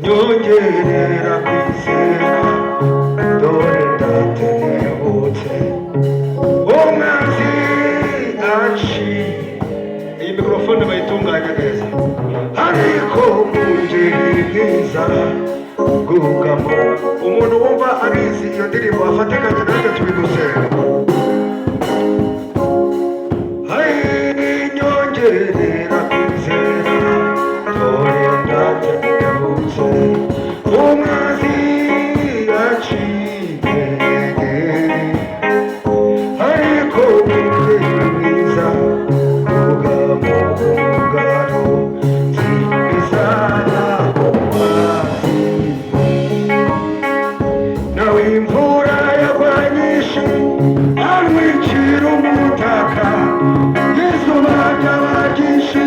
nyongerera kwizera dore ndatenebutse umwanzi aciye. Iyi mikorofone bayitunganya neza. Ariko mungeri mwiza bwugamo. Umuntu wumva abizi iyo ndirimbo afatikanye nanjye turi gusenga. Nyongerera kwizera dore ndatenebutse umwanzi aciye. Ariko mungeri mwiza bwugamo ubugaro nzibizana umazi. Nawe imvura yagwanyishe arwicira umutaka, izuba ryabagishe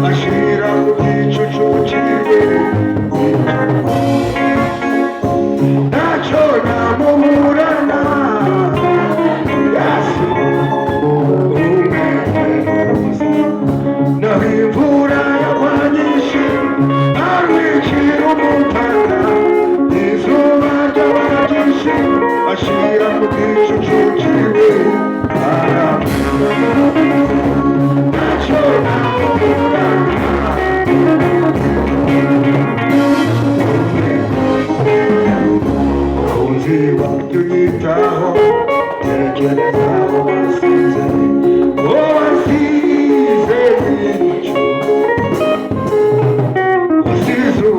ashira mu gicucu ciwe. Ntacyo namuburana Yesu umuzi. Naho imvura yagwanyishe arwicira umutaka, izuba ryabagishe ashira mu gicucu ciwe. Ntacyo namuburana umukunzi wabyo unyitaho, tekereza aho wasize, uwo wasize igicu, wasize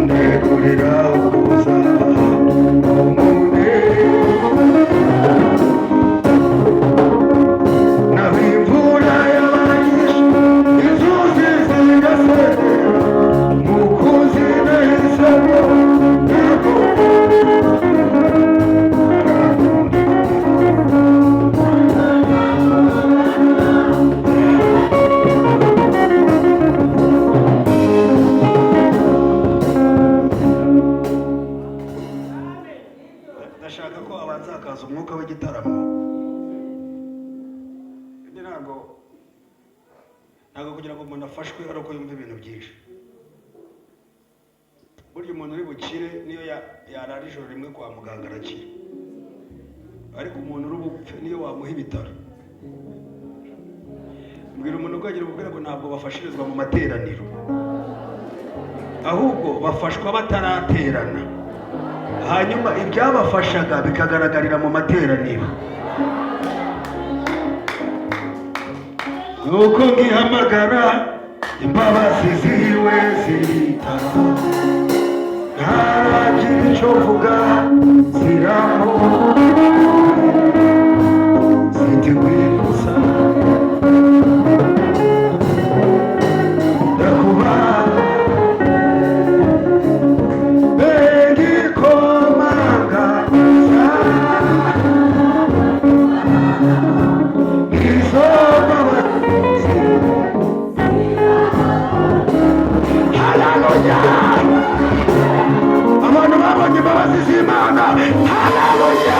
ndegurira ukuza umunezero. Naho imvura yabanyishe inzuzi zigasenyera, mukunzi nahisemo ntabwo ndashaka ko abanza hakaza umwuka w'igitaramo. Ntabwo kugira ngo umuntu afashwe ari uko yumva ibintu byinshi. Burya umuntu uri bukire niyo yarara ijoro rimwe kwa muganga arakira, ariko umuntu uri bupfe niyo wamuha ibitaro. Mbwira umuntu ukagira ububwira ngo ntabwo bafashirizwa mu materaniro, ahubwo bafashwa bataraterana, hanyuma ibyabafashaga bikagaragarira mu materaniro. Nuko ngihamagara imbabazi ziwe zitara, ntaragira icyo mvuga ziraho ziteguye gusa ndakuba bengikomanga abantu babonye imbabazi z'Imana. Haleluya!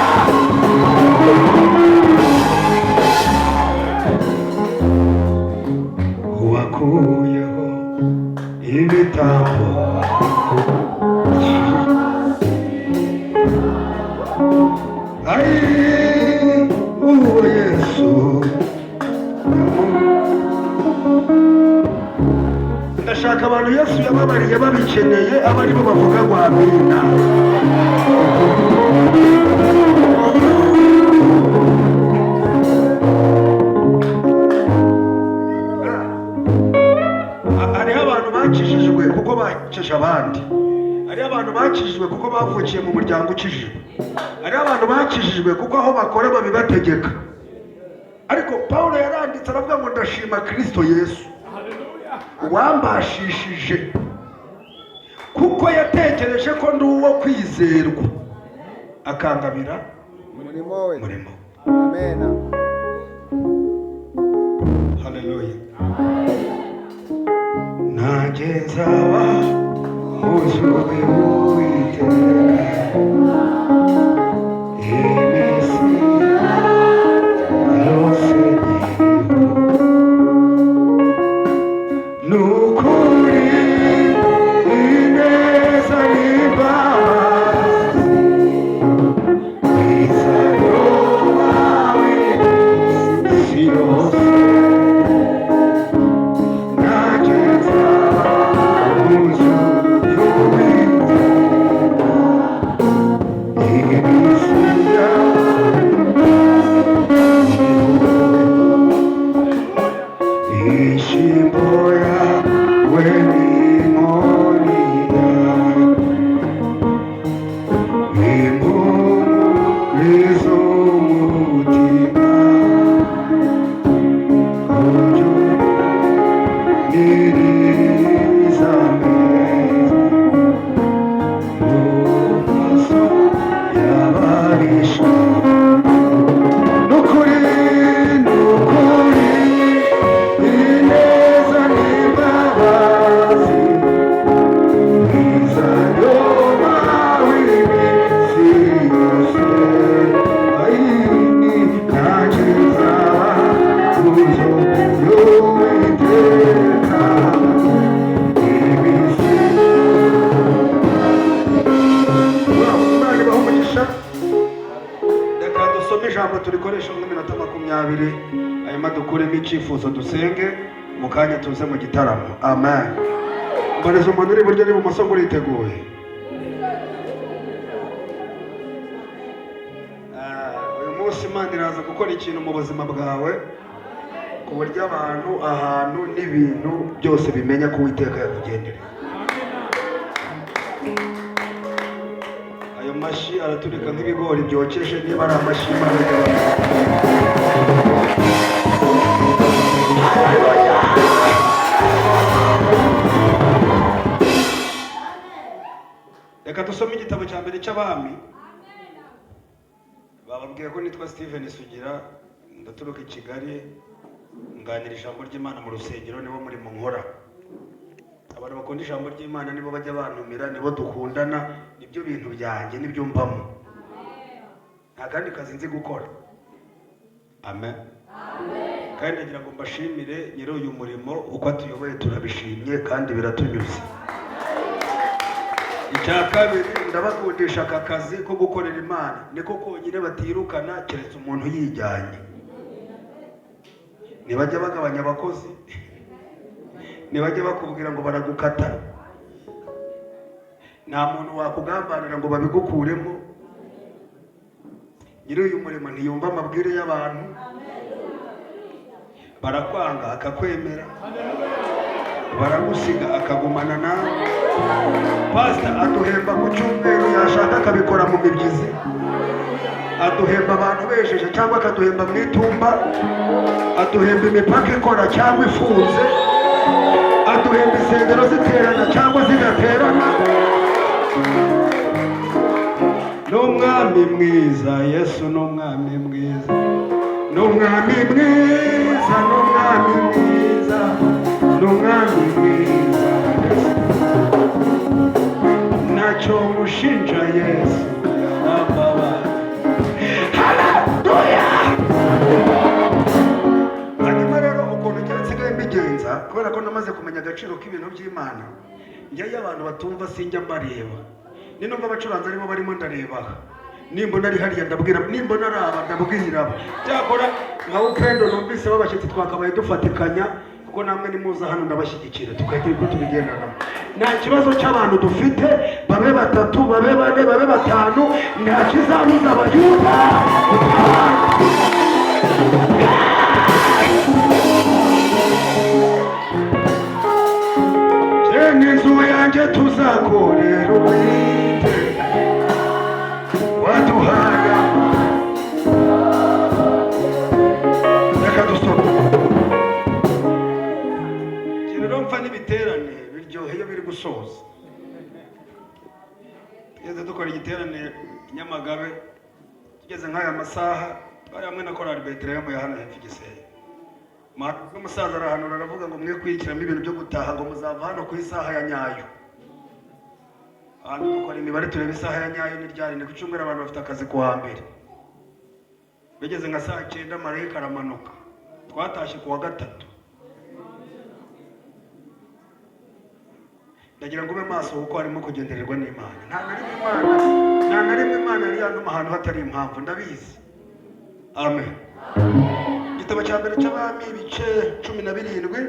Wakuyeho ibitambo uwo Yesu. Ndashaka abantu Yesu yababariye babikeneye aba aribo bavuga ngo amina. Hariho abantu bakijijwe kuko bakesha abandi, hariho abantu bakijijwe kuko bavukiye mu muryango ukijijwe, hariho abantu bakijijwe kuko aho bakora babibategeka. Ariko Pawulo yaranditse aravuga ngo ndashima Kristo Yesu wambashishije, kuko yatekereje ko ndi uwo kwizerwa akangabira umurimo we. Amen. Haleluya. Nanjye nzaba muzubi w'Uwiteka iminsi yose nkiriho. Nukuri turikoresha mu minota 20 hanyuma dukuremo icyifuzo dusenge mu kanya tuze mu gitaramo. Amen. Mboneza umuntu uri buryo n'ibumoso ngo uriteguye. Uyu munsi Imana iraza gukora ikintu mu buzima bwawe ku buryo abantu, ahantu n'ibintu byose bimenya ko Uwiteka yakugendereye. Ayo mashi araturika nk'ibigori byokeje, niba ari amashi Imana reka dusome igitabo cya mbere cy'Abami. Bababwiye ko nitwa Steven Sugira, ndaturuka i Kigali, nganira ijambo ry'Imana mu rusengero, nibo muri mu nkora. Abantu bakunda ijambo ry'Imana nibo bajya bantumira, nibo dukundana, nibyo bintu byanjye, nibyo mbamo. Nta kandi kazi nzi gukora. Amen. Kandi ndagira ngo mbashimire nyiri uyu murimo, uko atuyoboye turabishimye kandi biratunyuze. Icya kabiri, ndabakundisha aka kazi ko gukorera Imana, niko konyine batirukana keretse umuntu yijyanye. Nibajya bagabanya abakozi, nibajya bakubwira ngo baragukata, nta muntu wakugambanira ngo babigukuremo. Nyiri uyu murimo ntiyumva amabwire y'abantu, barakwanga akakwemera, baragusiga akagumana nawe. Pastor aduhemba ku cyumweru, yashaka akabikora mu mibyizi, aduhemba abantu bejeje cyangwa akaduhemba mu itumba, aduhemba imipaka ikora cyangwa ifunze, aduhemba insengero ziterana cyangwa zigaterana. N'umwami mwiza, Yesu n'umwami mwiza, n'umwami mwiza, n'umwami mwiza, n'umwami mwiza, ntacyo mushinja Yesu n'amabara. Haleluya. Hanyuma rero ukuntu ngira nsigaye mbigenza, kubera ko namaze kumenya agaciro k'ibintu by'Imana, njyewe abantu batumva sinjya mbareba. Ninumva abacuranzi arimo barimo ndareba, nimbona ari hariya ndabwira, nimbona ari aba ndabwira. Cyakora nka Upendo numvise babashyitsi twakabaye dufatikanya, kuko namwe nimuza hano ndabashyigikira, tukahita ko tubigendana. Nta kibazo cy'abantu dufite, babe batatu, babe bane, babe batanu, nta kizabuza abayuda. N'inzu yanjye tuzakorera Uwiteka waduhaye. Reka dusome. Rero mfa n'ibiterane biryoheye iyo biri gusoza. Tugeze dukora igiterane Nyamagabe, tugeze nk'aya masaha, twari hamwe na Korali Betelehemu ya hano hepfo Gisenyi. Umusaza arahanura aravuga ngo mwe kwikiramo ibintu byo gutaha ngo muzava hano ku isaha ya nyayo. Hano dukora imibare tureba isaha ya nyayo ni ryari, ni ku cyumweru abantu bafite akazi ku wa mbere. Bigeze nka saa 9 marayika aramanuka, twatashye ku wa gatatu. Ndagira ngo ube maso kuko harimo kugendererwa n'Imana. Nta na rimwe Imana yari yanduma ahantu hatari impamvu, ndabizi. Amen. Igitabo cya mbere cy'Abami ibice 17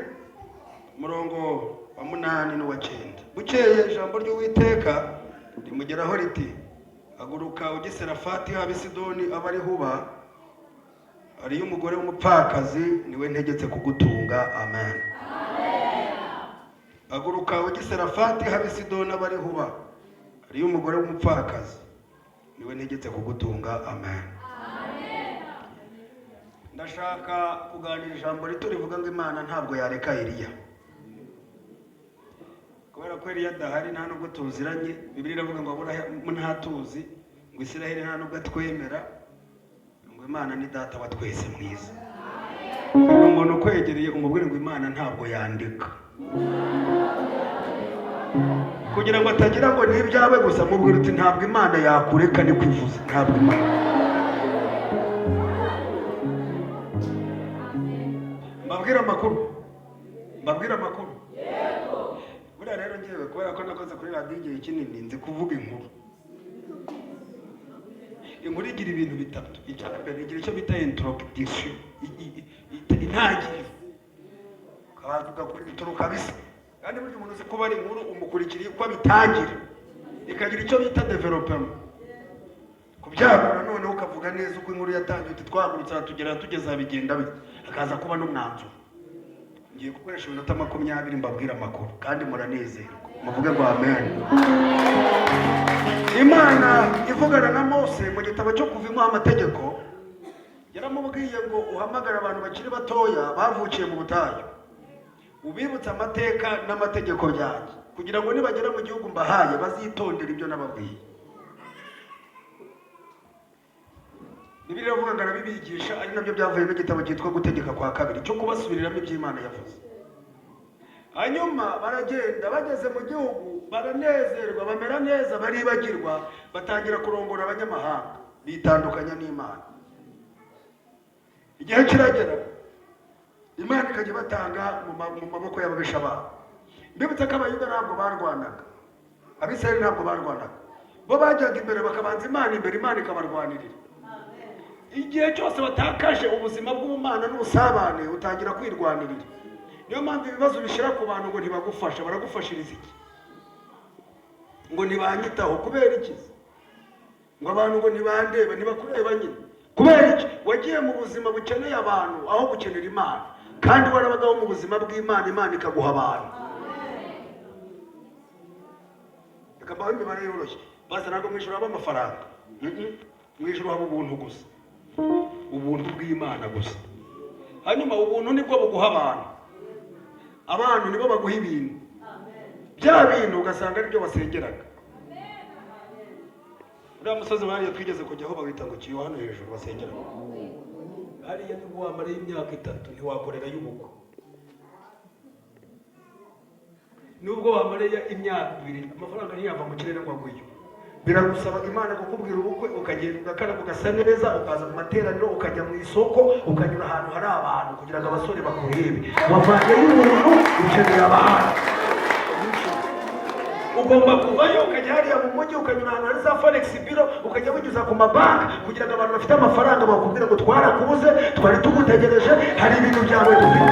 umurongo wa 8 n'uwa 9. Bukeye ijambo ry'Uwiteka rimugeraho riti, haguruka ujye Serafati habe Sidoni abari huba, ariyo umugore w'umupfakazi niwe ntegetse kugutunga. Amen. aguruka ugiserafati habe Sidoni bari huba ariyo umugore w'umupfakazi niwe negetse kugutunga. Amen. Ndashaka kuganira ijambo rito rivuga ngo Imana ntabwo yareka Eliya, kubera ko Eliya adahari nta nubwo tuziranye. Bibiliya iravuga ngo Aburahamu ntatuzi, ngo Isiraheli nta nubwo atwemera, ngo Imana ni data wa twese mwiza. Umuntu ukwegereye umubwire ngo Imana ntabwo yandeka, kugira ngo atagira ngo n'ibyawe gusa. Mubwire uti ntabwo Imana yakureka, ni kwivuza ntabwo Imana. Mbabwira amakuru. Yego. Buriya rero ngewe kubera ko nakoze kuri radio igihe kinini nzi kuvuga inkuru. Inkuru igira ibintu bitatu. Icyambere igira icyo bita introduction, intangiriro. Kavuga kuri intro kabisa. Kandi buryo umuntu uzi kuba ari inkuru umukurikiriye uko bitangira. Ikagira icyo bita development. Kubyagura none ukavuga neza uko inkuru yatangiye, uti twagurutsa tugeza bigenda bite, akaza kuba n'umwanzuro. Ngiye gukoresha iminota 20 mbabwira amakuru kandi muranezerwa, muvuge ngo amen. Imana ivugana na Mose mu gitabo cyo kuvimaho amategeko, yaramubwiye ngo uhamagara abantu bakiri batoya bavukiye mu butayu, ubibutsa amateka n'amategeko yanjye, kugira ngo nibagera mu gihugu mbahaye bazitondera ibyo nababwiye. Bibiliya iravuga ngo arabibigisha, ari nabyo byavuye mu gitabo cyitwa gutegeka kwa kabiri cyo kubasubiriramo iby'Imana yavuze. Hanyuma baragenda, bageze mu gihugu baranezerwa, bamera neza, baribagirwa, batangira kurongora abanyamahanga, bitandukanya n'Imana. Igihe kiragera Imana ikajya batanga mu maboko y'ababisha babo. Mbibutse ko Abayuda ntabwo barwanaga, Abisirayeli ntabwo barwanaga, bo bajyaga imbere bakabanza Imana imbere, Imana ikabarwanirira. Igihe cyose batakaje ubuzima bw'ubumana n'ubusabane utangira kwirwanirira. Niyo mpamvu ibibazo bishira ku bantu ngo ntibagufasha, baragufashiriza iki? Ngo ntibanyitaho kubera iki? Ngo abantu ngo ntibandeba, ntibakureba nyine. Kubera iki? Wagiye mu buzima bukeneye abantu aho gukenera Imana, kandi warabagaho mu buzima bw'Imana, Imana ikaguha abantu. Akabaho imibare yoroshye, basa ntabwo mwishura amafaranga, mwishura ubuntu gusa, ubuntu bw'Imana gusa. Hanyuma ubuntu nibwo buguha abantu nibo baguha ibintu. Bya bintu ugasanga ari byo basengeraga. Uriya musozi bariya twigeze kujyaho bawita ngo kiyo hano hejuru basengera. Hariya ni wamara imyaka 3 ntiwakorera y'ubukwe. Nubwo wamareye imyaka 2 amafaranga ntiyava mu kirere ngo agwiye. Biragusaba Imana kukubwira ubukwe, ukagenda ugakara ugasa neza, ukaza mu materaniro, ukajya mu isoko, ukanyura ahantu hari abantu kugira ngo abasore bakurebe. Wavanye y'umuntu ukeneye abantu. Ugomba kuvayo ukajya hariya mu mujyi, ukanyura ahantu hari za Forex Bureau, ukajya winyuza ku mabanki kugira ngo abantu bafite amafaranga bakubwira ngo twarakubuze, twari tugutegereje, hari ibintu byawe dufite.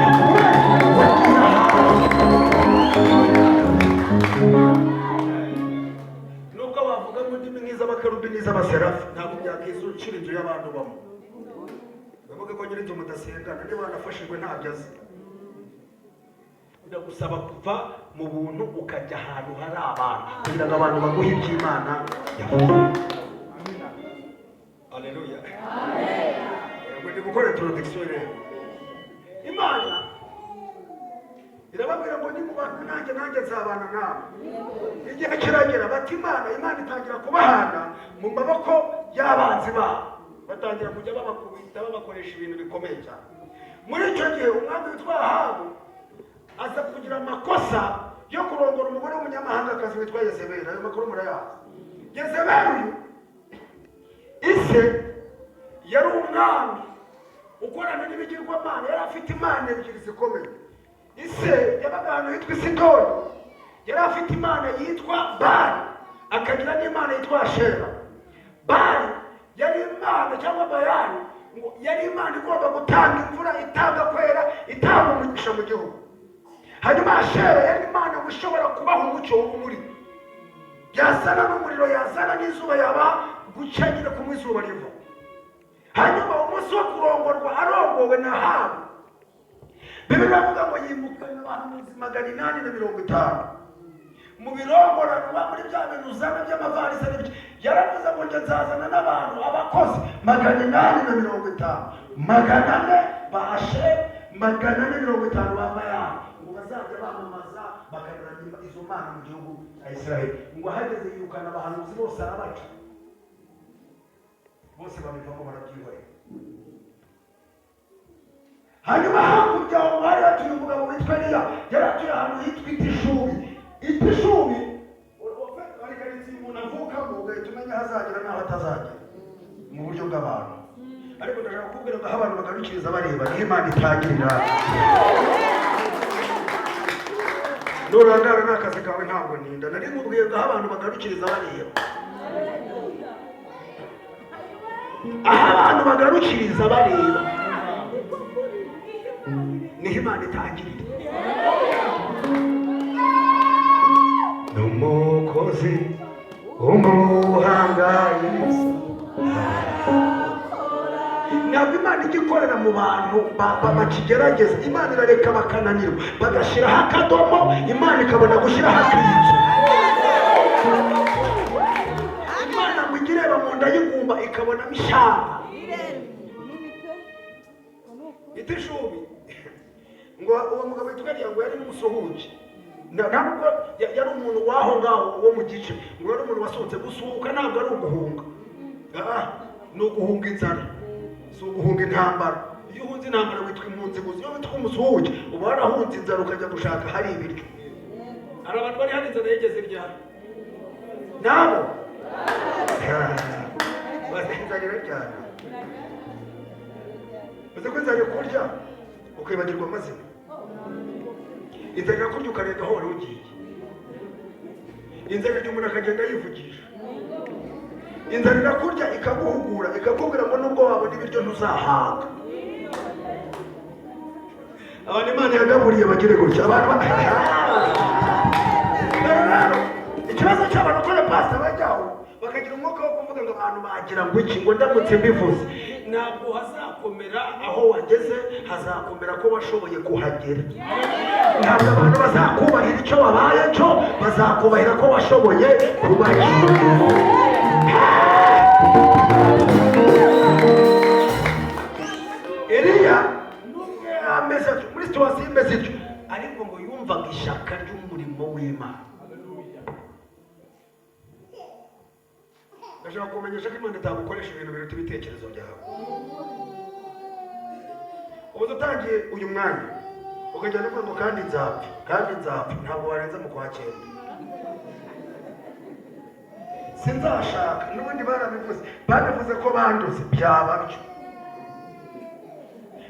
Abakerubi n'iz'abaserafi ntabwo byakizukira inzu y'abantu bamwe. Bavuga ko nyiri inzu mudasengana, niba wanafashijwe ntabyo azi. Biragusaba kuva mu buntu ukajya ahantu hari abantu kugira ngo abantu baguhe iby'Imana yavuze. Haleluya. Amen. Ndi gukora introduction rero. Imana irababwira ngo ni mu bantu nanjye nzabana nawe. Igihe kiragera bati Imana itangira kubahana mu maboko y'abanzi babo, batangira kujya babakubita, babakoresha ibintu bikomeye cyane. Muri icyo gihe umwami witwa Ahabu aza kugira amakosa yo kurongora umugore w'umunyamahangakazi witwa Yezebeli. Ayo makuru murayazi. Yezebeli ise yari umwami ukorana n'ibigirwamana, yari afite imana ebyiri zikomeye. Ise yabaga ahantu hitwa Sidoni, yari afite imana yitwa Bali, akagira n'imana yitwa Ashera. Bali yari imana cyangwa Bayali, yari imana igomba gutanga imvura, itanga kwera, itanga umugisha mu gihugu. Hanyuma Ashera yari imana ushobora kubaha umucyo w'umuri, yazana n'umuriro, yazana n'izuba, yaba gucengera ku izuba riva. Hanyuma umunsi wo kurongorwa arongowe na Ahabu, Bibiri avuga ngo yimukana abantu 850 mu birongoranwa muri bya bintu uzana by'amavarisi n'ibyo. Yaravuze ngo njye nzazana n'abantu abakozi 850, 400 bashe 450 bamaya ngo bazajya bamamaza bakanaranya izo mana mu gihugu cya Israel. Ngo hageze yirukana abahanuzi bose arabaca, bose babivamo barabyihorera. Hanyuma hakurya aho hari hatuye umugabo witwa Eliya, yaratuye ahantu hitwa Itishubi. Itishubi ariko ari umuntu avukamo ugahita umenya ahazagera n'aho atazagera mu buryo bw'abantu. Ariko ndashaka kukubwira ngo aho abantu bagarukiriza bareba niho Imana itangirira. Nurangara n'akazi kawe ntabwo ninda, nari nkubwiye ngo aho abantu bagarukiriza bareba. Aho abantu bagarukiriza bareba niho Imana itangirira. N'umukozi w'umuhangaye ntabwo Imana igikorera mu bantu bakigerageza. Imana irareka bakananirwa bagashyiraho akadomo, Imana ikabona gushyiraho akitso. Imana ngo igireba mu nda y'ingumba ikabonamo ishyamba. Itishubi ngo uwo mugabo witwa Eliya ngo yari n'umusuhuke, ntabwo yari umuntu waho ngaho wo mu gice, ngo yari umuntu wasohotse. Gusuhuka ntabwo ari uguhunga, ni uguhunga inzara, si uguhunga intambara. Iyo uhunze intambara witwa impunzi gusa. Iyo witwa umusuhuke uba warahunze inzara ukajya gushaka hari ibiryo. Hari abantu bari hari inzara yigeze ryari nabo bazenzanira cyane. Uzi ko inzara kurya ukibagirwa amazina. Inzara irakurya ukarenga aho wari ugiye. Inzara irya umuntu akagenda yivugisha. Inzara irakurya ikaguhugura ikakubwira ngo nubwo wabona ibiryo ntuzahaga. Abantu Imana yagaburiye bagire gutya. Ikibazo cy'abantu kora pasta bajyaho bakagira umwuka wo kuvuga ngo abantu bagira ngo iki, ngo ndamutse mbivuze. Ntabwo hazakomera aho wageze, hazakomera ko washoboye kuhagera. Ntabwo abantu bazakubahira icyo wabaye cyo, bazakubahira ko washoboye kubahira. Eliya nubwo ameze muri situwasiyo imeze ityo, ariko ngo yumvaga ishyaka ry'umurimo w'Imana. Ndashaka kumenyesha ko Imana itagukoresha ibintu biruta ibitekerezo byawe. Ubu dutangiye uyu mwanya ukagenda uvuga ngo kandi nzapfa, ntabwo warenza mu kwa cyenda. Sinzashaka, n'ubundi barabivuze ko banduze, byaba byo.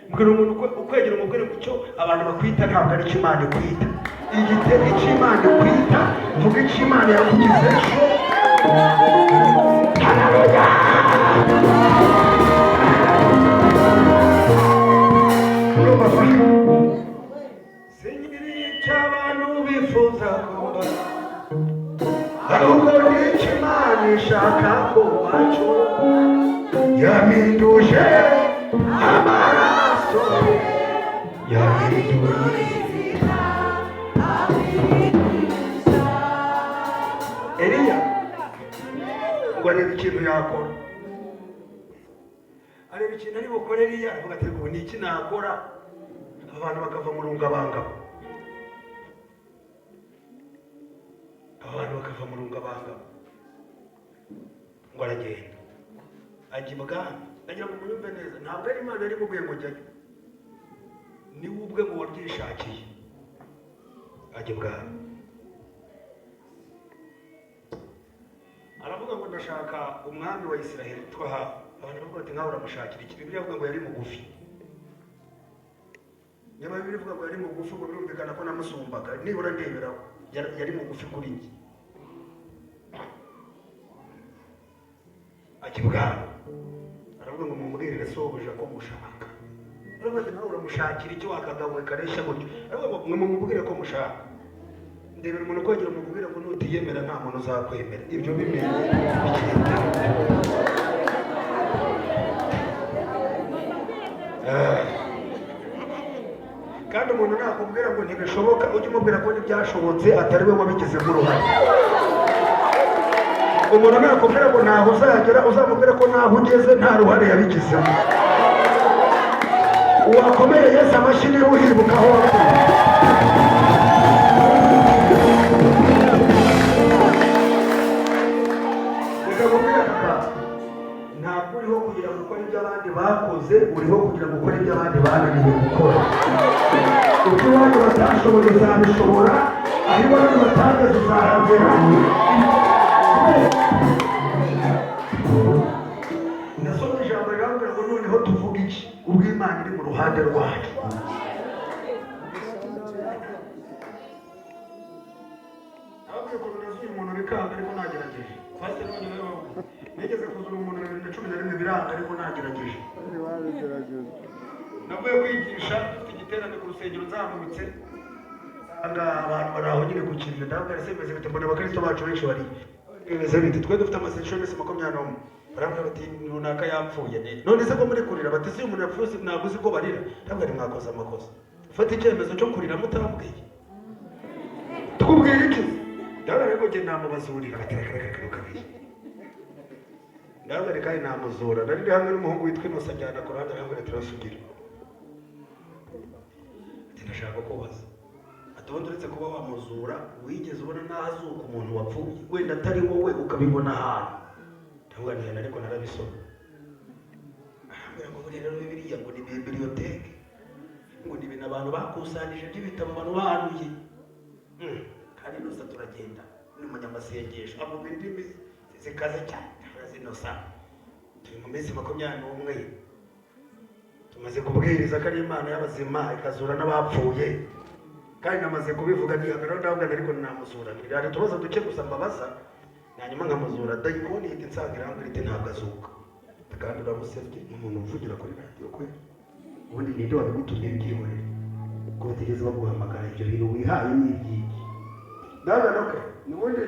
Mbwira umuntu ukwegera umubwire ngo icyo abantu bakwita ntabwo ari icyo Imana ikwita. Igitego icyo Imana ikwita, vuga icyo Imana yakugize ejo. Haleluya! Sinkiri icyo abantu bifuza kuba, ahubwo ni icyo Imana ishaka ko wacu. Yahinduje amaraso, yahinduje Eliya ngo areba ikintu yakora, areba ikintu ari bukore. Eliya avuga ati ngo ni iki nakora abantu bakava mu rungabangabo, abantu bakava mu rungabangabo. Ngo aragenda ajya ibwami. Ndagira ngo muyumve neza, ntabwo ari Imana yari imubwiye ngo jyayo, ni we ubwe ngo waryishakiye. Ajya ibwami aravuga ngo ndashaka umwami wa Isiraheli twahawe. Abantu bavuga ati nkaho uramushakira iki? Bibiliya ivuga ngo yari mugufi. Nyuma Bibiliya ivuga ngo yari mugufi, ngo birumvikana ko namusumbaga, nibura ndeberaho yari mugufi kuri njye. Ajya ibwami aravuga ngo mumubwirire sobuja ko mushaka. Aravuga ati nkaho uramushakira iki wakagawe kareshya gutyo? Aravuga ngo mumubwire ko mushaka. Ndebera umuntu kwagira umubwire ngo nutiyemera nta muntu uzakwemera. Ibyo bimeze kandi nakubwira ngo ntibishoboka ujye umubwira ko ntibyashobotse atari we wabigizemo uruhare. Umuntu nakubwira ngo ntaho uzagera uzamubwira ko ntaho ugeze nta ruhare yabigizemo. Uwakomeye Yesu amashyi niwe uhibuka aho wakuye. Ntabwo uriho kugira ngo ukore ibyo abandi bakoze, uriho kugira ngo ukore ibyo abandi bananiwe gukora. Ibyo abandi batashoboye uzabishobora, aho abandi batageze uzahagera. Nasomye ijambo rirambwira ngo noneho tuvuga iki ubwo Imana iri mu ruhande rwacu. Nababwiye ko nazuye umuntu bikanga ariko nagerageje. Pastor nigeze kuzura umuntu 2011 biranga ariko nagerageje. Navuye kwigisha dufite igiterane ku rusengero nzamutse. Abantu baraho nyine gukirira ndabwo ari semeze bite mbona abakristo bacu benshi bari. Bimeze bite twe dufite amasession yose 21. Barambwira bati runaka yapfuye. None se ko muri kurira bati si umuntu yapfuye ntabwo uzi ko barira. Ndabwo ari mwakoze amakosa. Fata icyemezo cyo kurira mutambwiye. Tukubwira iki? Ndabwo rero nge namubazurira kabiri. Ndabwo reka namuzura. Nari hamwe n'umuhungu witwa Inosa njyana ku ruhande rw'ngo turasugira. Ati ndashaka kubaza. Atubundi uretse kuba wamuzura wigeze ubona nahazuka umuntu wapfuye wenda atari wowe ukabibona ahantu. Ndabwo njyana ariko narabisoma. Ngo rero Bibiliya ngo ni biblioteke. Ngo ni ibintu abantu bakusanije by'ibitabo abantu bahanuye. Kandi Inosa turagenda n'umunyamasengesho avuga indimi zikaze cyane. Inosa turi mu minsi 21 tumaze kubwiriza ko ari Imana y'abazima ikazura n'abapfuye kandi namaze kubivuga ntihagarara ndabwo ariko namuzura ari tubaza duke gusa mbabaza nanyuma nkamuzura dayikoni yite nsangira ngo rite ntabwo azuka kandi uramusebye umuntu uvugira kuri radio kwe ubundi ninde wabigutumye byiwe ko utigeze baguhamagara ibyo bintu wihaye n'igiki ndabona ko nubundi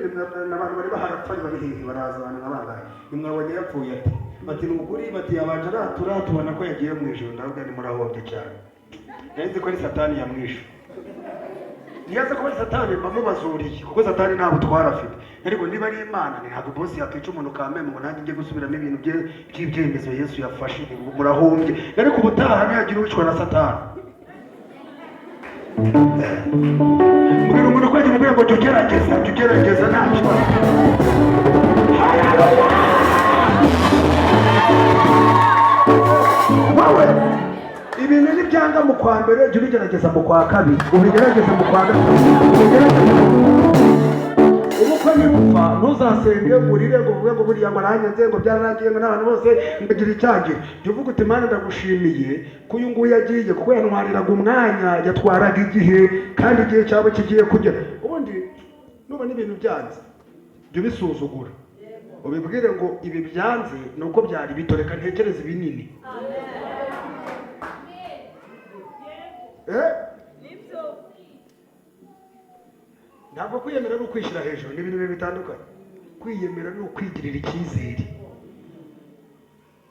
n'abantu bari baharapfa bari hehe baraza abantu nk'abangaya nimwabonye yapfuye ati n'ukuri bati yabanje aratura tubona ko yagiye mu ijuru ndabwo ni murahombye cyane nzi ko ari satani yamwishe niyaza ko ari satani bamubazuriye kuko satani ntabwo twarafite ariko niba ari Imana ntabwo boss yakwica umuntu kameme ngo nanjye ngiye gusubiramo ibintu by'ibyemezo Yesu yafashe murahombye ariko ubutaha ntiyagira uwicwa na satani. Mbwira umuntu ko yagiye mbwira ngo tugerageza nta kibazo. Wawe ibintu nibyanga mu kwa mbere jya ubigerageza mu kwa kabiri ubigerageza mu kwa gatatu ubukwe nibupfa ntuzasenge urire ngo uvuge ngo buriya ngo nanjye ngo byararangiye ngo n'abantu bose mbagira icyangiro jya uvuga uti Imana ndagushimiye ko uyu nguyu yagiye kuko yantwariraga umwanya yatwaraga igihe kandi igihe cyabo kigiye kugera ubundi nuba n'ibintu byanze jya ubisuzugura ubibwire ngo ibi byanze ni uko byari bito reka ntekereze ibinini. Ntabwo kwiyemera ari ukwishyira hejuru n'ibintu bibiri bitandukanye. Kwiyemera ni ukwigirira icyizere.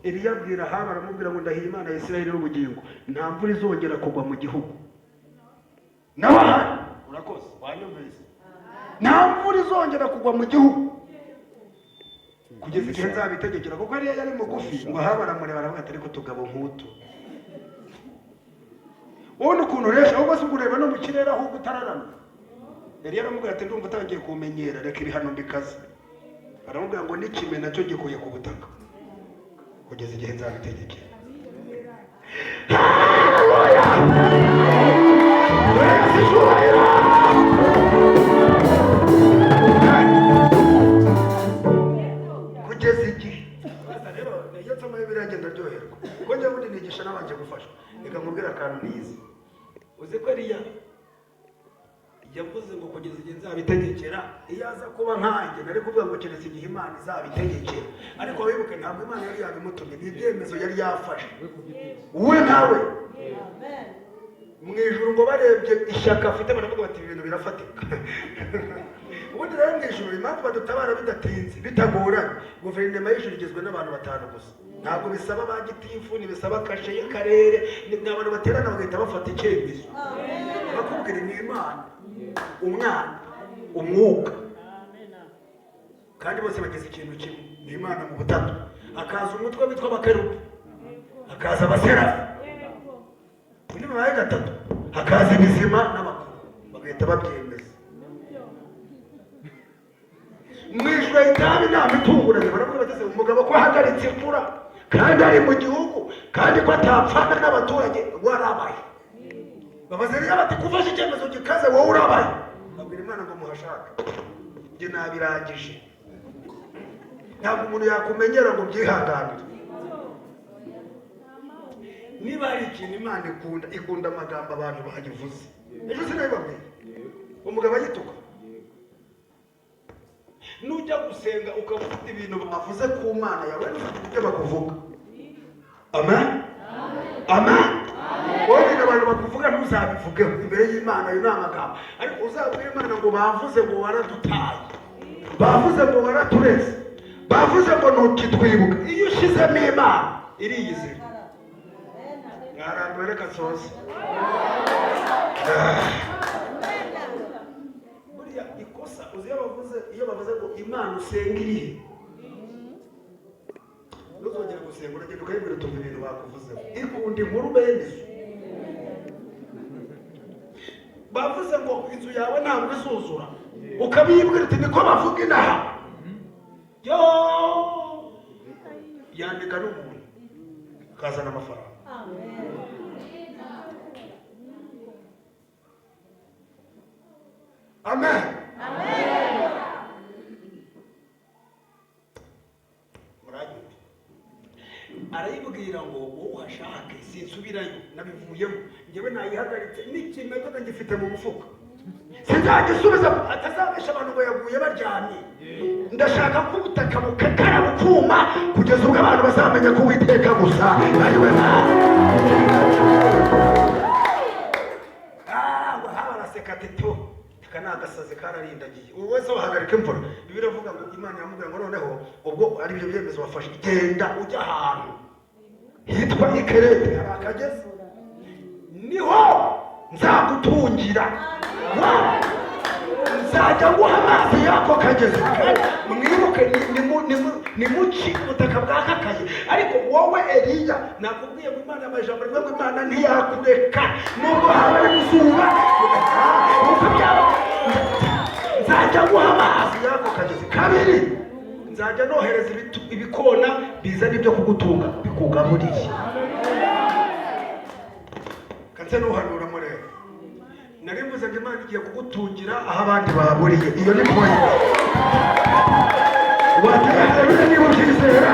Eliya abwira Ahabu aramubwira ngo ndahiye Imana ya Isirayeli n'ubugingo nta mvura izongera kugwa mu gihugu. Nawe urakoze wanyumvise. Nta mvura izongera kugwa mu gihugu kugeza igihe nzabitegekera kuko Eliya yari mugufi ngo Ahabu aramureba aravuga ati ariko tugabo nk'utu wowe ukuntu resha ahubwo se ureba no mu kirere ahubwo utararama. Eliya aramubwira ati ndumva utangiye kumenyera reka ibihano mbikaze. Aramubwira ngo n'ikime nacyo gikuye ku butaka kugeza igihe nzabitegekera. Kugeza igihe rero iyo nsoma biragenda ryoherwa kuko njya bundi nigisha n'abanje gufashwa reka nkubwira akantu nize uzi ko Eliya yavuze ngo kugeza igihe nzabitegekera iyo aza kuba nkanjye nari kuvuga ngo keretse igihe Imana izabitegekera ariko wibuke ntabwo Imana yari yabimutumye ni ibyemezo yari yafashe we nawe mu ijuru ngo barebye ishyaka afite baravuga bati ibintu birafatika. Ubundi rero mu ijuru impamvu badutabara bidatinze bitagoranye guverinoma y'ijuru igizwe n'abantu 5 gusa ntabwo bisaba ba gitifu, ntibisaba kashe y'akarere, ni abantu baterana bagahita bafata icyemezo. Bakubwira ni Imana, umwana, umwuka, kandi bose bageze ikintu kimwe, ni Imana mu butatu. Hakaza umutwe witwa abakerubi, hakaza abaserafi, undi babaye gatatu, hakaza ibizima n'abakuru, bagahita babyemeza. Mwishwe itabi nta mitunguranye, baravuga bateze umugabo ko ahagaritse imvura kandi ari mu gihugu kandi ko atapfana n'abaturage, warabaye. Babaze rero bati kufasha icyemezo gikaze wowe urabaye. Babwira Imana ngo muhashaka, njye nabirangije. Ntabwo umuntu yakumenyera ngo byihanganire. Niba hari ikintu Imana ikunda amagambo abantu bagivuze. Ejo sinabibabwiye umugabo agituka, nujya gusenga ukavuga ibintu bavuze ku Mana yawe n'ibyo bakuvuga. Amen, amen. Wowe abantu bakuvuga ntuzabivugeho imbere y'Imana, yo n'amagambo. Ariko uzabwira Imana ngo bavuze ngo waradutaye, bavuze ngo waratureze, bavuze ngo ntukitwibuka. Iyo ushizemo Imana iriyizira. Ngarambe reka soze. Buriya ikosa iyo bavuze ngo Imana usenga irihe, nuzongera gusenga uragenda ukayibwira utumva ibintu bakuvuzeho. Ikunda inkuru bene izo. Bavuze ngo inzu yawe ntabwo izuzura, ukabibwira uti niko bavuga inaha. Yo yandika n'umuntu akazana amafaranga. Amen, amen. Muranyumva? Arayibwira ngo wowe uhashake, sinsubirayo, nabivuyemo, njyewe nayihagaritse n'ikimeto ngifite mu mufuka, sinzagisubiza. Atazabesha abantu ngo yaguye baryamye. Ndashaka ko ubutaka bukakara bukuma kugeza ubwo abantu bazamenya ko Uwiteka gusa ari we Mana. Baraseka teto, kanagasaze kararindagiye. Ubu wese wahagarika imvura. Bibiri avuga ngo Imana yamubwira ngo noneho ubwo ari byo byemezo wafashe, genda ujya ahantu hitwa Ikerete, hari akagezi, niho nzagutungira, nzajya nguha amazi y'ako kagezi. Mwibuke ni muci ubutaka bwakakaye. Ariko wowe Eliya, nakubwiye ngo Imana amajambo rivuga ngo Imana ntiyakureka nubwo haba ari izuba, nzajya nguha amazi y'ako kagezi. Kabiri, nzajya nohereza ibikona bizana ibyo kugutunga bikugaburire. Kanse nuhanura murebe, narimbuze ngo Imana igiye kugutungira aho abandi baburiye. Iyo ni point. Wagira niba ubyizera.